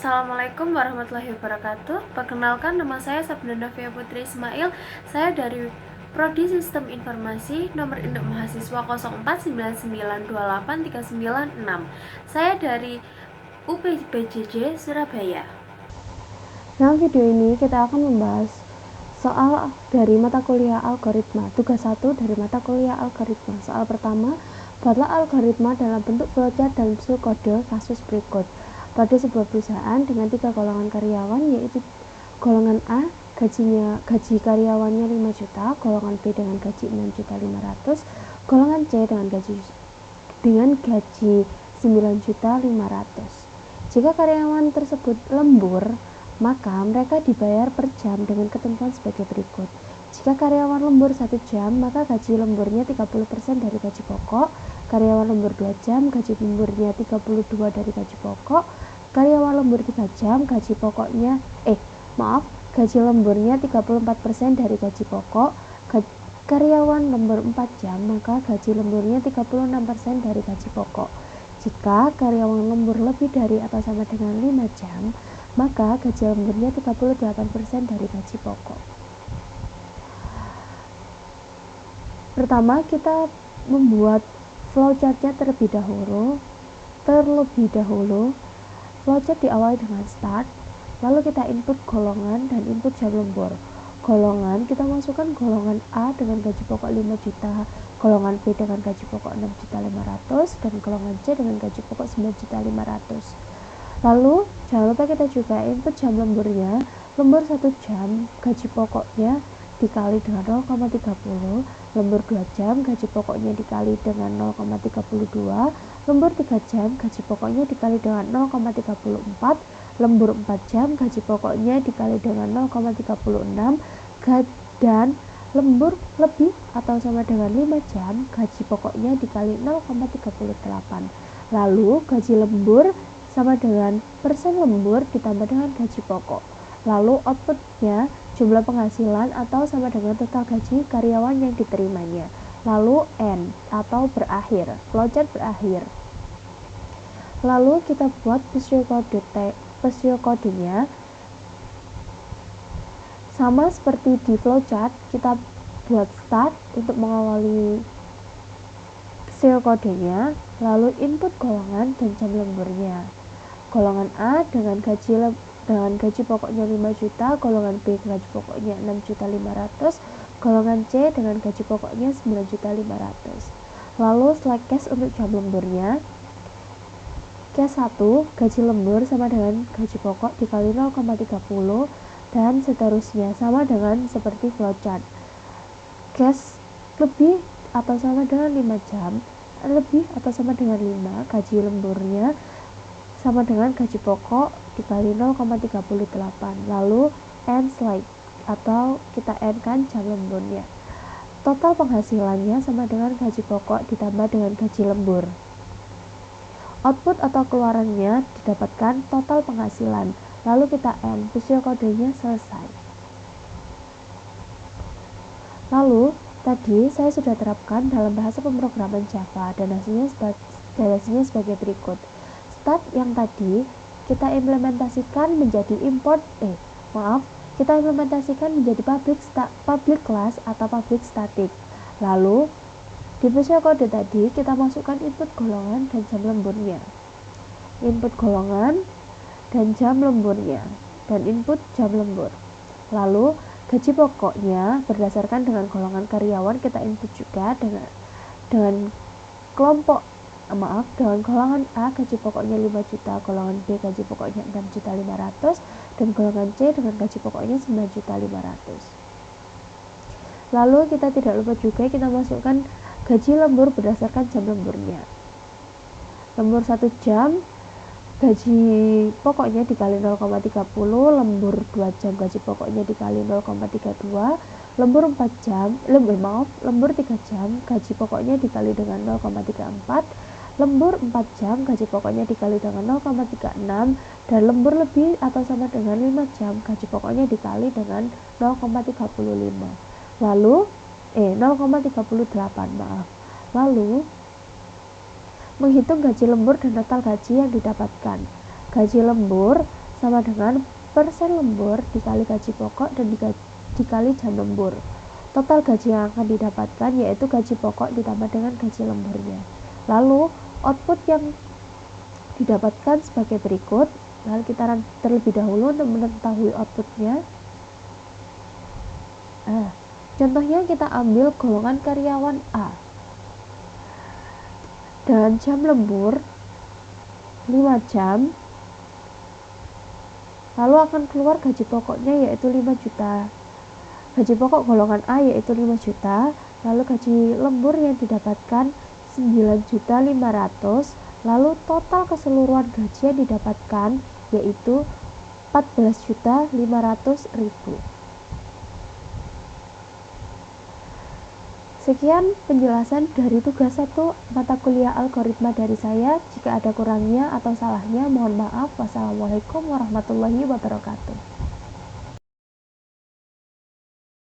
Assalamualaikum warahmatullahi wabarakatuh. Perkenalkan, nama saya Sabda Novia Putri Ismail. Saya dari Prodi Sistem Informasi, nomor induk mahasiswa 0499283936. Saya dari UPBJJ Surabaya. Dalam video ini kita akan membahas soal dari mata kuliah algoritma. Tugas 1 dari mata kuliah algoritma. Soal pertama, buatlah algoritma dalam bentuk flowchart dan pseudokode kasus berikut. Pada sebuah perusahaan dengan 3 golongan karyawan, yaitu golongan A gaji karyawannya 5 juta, golongan B dengan gaji 6.500.000, golongan C dengan gaji 9.500.000. Jika karyawan tersebut lembur, maka mereka dibayar per jam dengan ketentuan sebagai berikut. Jika karyawan lembur 1 jam, maka gaji lemburnya 30% dari gaji pokok. Karyawan lembur 2 jam, gaji lemburnya 32 dari gaji pokok. Karyawan lembur 3 jam, gaji lemburnya 34% dari gaji pokok. Karyawan lembur 4 jam, maka gaji lemburnya 36% dari gaji pokok. Jika karyawan lembur lebih dari atau sama dengan 5 jam, maka gaji lemburnya 38% dari gaji pokok. Pertama, kita membuat flowchartnya terlebih dahulu. Flowchart diawali dengan start, lalu kita input golongan dan input jam lembur. Golongan, kita masukkan golongan A dengan gaji pokok 5 juta, golongan B dengan gaji pokok 6.500.000, dan golongan C dengan gaji pokok 9.500.000. Lalu jangan lupa kita juga input jam lemburnya. Lembur 1 jam, gaji pokoknya dikali dengan 0,30, lembur 2 jam, gaji pokoknya dikali dengan 0,32, lembur 3 jam, gaji pokoknya dikali dengan 0,34, lembur 4 jam, gaji pokoknya dikali dengan 0,36, dan lembur lebih atau sama dengan 5 jam, gaji pokoknya dikali 0,38. Lalu gaji lembur sama dengan persen lembur ditambah dengan gaji pokok. Lalu outputnya jumlah penghasilan atau sama dengan total gaji karyawan yang diterimanya. Lalu end atau berakhir, flowchart berakhir. Lalu kita buat pseudokodenya. Sama seperti di flowchart, kita buat start untuk mengawali pseudokodenya, lalu input golongan dan jam lemburnya. Golongan A dengan gaji pokoknya 5 juta, golongan B gaji pokoknya 6.500.000, golongan C dengan gaji pokoknya 9.500.000. Lalu select case untuk jam lemburnya. Case 1, gaji lembur sama dengan gaji pokok dikali 0,30, dan seterusnya sama dengan seperti flowchart. Case lebih atau sama dengan 5 jam, lebih atau sama dengan 5, gaji lemburnya sama dengan gaji pokok dikali 0,38. Lalu end slide atau kita end kan jam lemburnya. Total penghasilannya sama dengan gaji pokok ditambah dengan gaji lembur. Output atau keluarannya didapatkan total penghasilan. Lalu kita end, pseudokodenya selesai. Lalu tadi saya sudah terapkan dalam bahasa pemrograman Java dan hasilnya sebagai berikut. Start yang tadi kita implementasikan menjadi public class atau public static. Lalu di pseudokode tadi kita masukkan input golongan dan jam lemburnya. Input golongan dan jam lemburnya dan input jam lembur. Lalu gaji pokoknya berdasarkan dengan golongan karyawan kita input juga dengan golongan A gaji pokoknya 5 juta, golongan B gaji pokoknya 6.500.000, dan golongan C dengan gaji pokoknya 9.500.000. Lalu kita tidak lupa juga kita masukkan gaji lembur berdasarkan jam lemburnya. Lembur 1 jam, gaji pokoknya dikali 0,30, lembur 2 jam gaji pokoknya dikali 0,32, lembur 3 jam, gaji pokoknya dikali dengan 0,34, lembur 4 jam, gaji pokoknya dikali dengan 0,36, dan lembur lebih atau sama dengan 5 jam, gaji pokoknya dikali dengan 0,38. Lalu menghitung gaji lembur dan total gaji yang didapatkan. Gaji lembur sama dengan persen lembur dikali gaji pokok dan dikali jam lembur. Total gaji yang akan didapatkan yaitu gaji pokok ditambah dengan gaji lemburnya. Lalu output yang didapatkan sebagai berikut. Lalu kita terlebih dahulu untuk mengetahui outputnya. Contohnya kita ambil golongan karyawan A dengan jam lembur 5 jam, lalu akan keluar gaji pokoknya yaitu 5 juta. Gaji pokok golongan A yaitu 5 juta, lalu gaji lembur yang didapatkan 9.500.000, lalu total keseluruhan gaji yang didapatkan yaitu 14.500.000. Sekian penjelasan dari tugas 1 mata kuliah algoritma dari saya. Jika ada kurangnya atau salahnya mohon maaf. Wassalamualaikum warahmatullahi wabarakatuh.